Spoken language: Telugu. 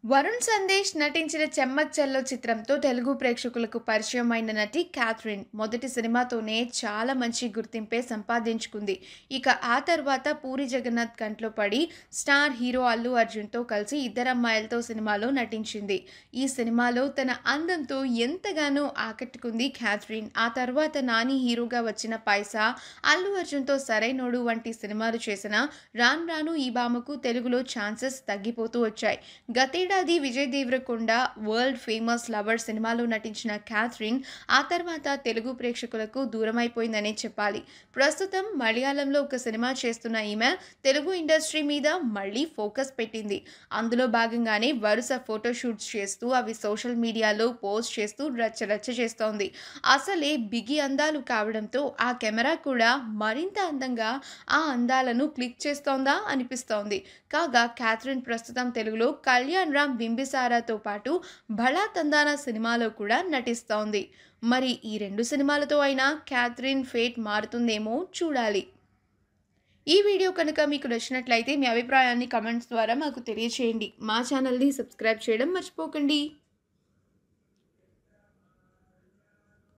వరుణ్ సందేశ్ నటించిన 'చెమ్మక్ చెల్లో' చిత్రంతో తెలుగు ప్రేక్షకులకు పరిచయమైన నటి క్యాథరిన్ మొదటి సినిమాతోనే చాలా మంచి గుర్తింపే సంపాదించుకుంది. ఇక ఆ తర్వాత పూరి జగన్నాథ్ కంట్లో పడి స్టార్ హీరో అల్లు అర్జున్‌తో కలిసి ఇద్దరమ్మాయిలతో సినిమాలో నటించింది. ఈ సినిమాలో తన అందంతో ఎంతగానో ఆకట్టుకుంది క్యాథరిన్. ఆ తర్వాత నాని హీరోగా వచ్చిన 'పైసా', అల్లు అర్జున్‌తో 'సరైనోడు' వంటి సినిమాలు చేసినా రాను రాను ఈ భామకు తెలుగులో ఛాన్సెస్ తగ్గిపోతూ వచ్చాయి. గతేడాది Vijay Deverakonda world famous lover సినిమాలో నటించిన క్యాథరిన్ ఆ తర్వాత తెలుగు ప్రేక్షకులకు దూరమైపోయిందనే చెప్పాలి. ప్రస్తుతం మలయాళంలో ఒక సినిమా చేస్తున్న ఈమె తెలుగు ఇండస్ట్రీ మీద మళ్ళీ ఫోకస్ పెట్టింది. అందులో భాగంగానే వరుస ఫోటోషూట్స్ చేస్తూ అవి సోషల్ మీడియాలో పోస్ట్ చేస్తూ రచ్చరచ్చ చేస్తోంది. అసలే బిగి అందాలు కావడంతో ఆ కెమెరా కూడా మరింత అందంగా ఆ అందాలను క్లిక్ చేస్తోందా అనిపిస్తోంది. కాగా క్యాథరిన్ ప్రస్తుతం తెలుగులో కళ్యాణ్ రామ్ బింబిసారాతో పాటు 'భళా తందానా' సినిమాలో కూడా నటిస్తోంది. మరి ఈ రెండు సినిమాలతో అయినా క్యాథరిన్ ఫేట్ మారుతుందేమో చూడాలి. ఈ వీడియో కనుక మీకు నచ్చినట్లయితే మీ అభిప్రాయాన్ని కామెంట్స్ ద్వారా మాకు తెలియచేయండి. మా ఛానల్ని సబ్స్క్రైబ్ చేయడం మర్చిపోకండి.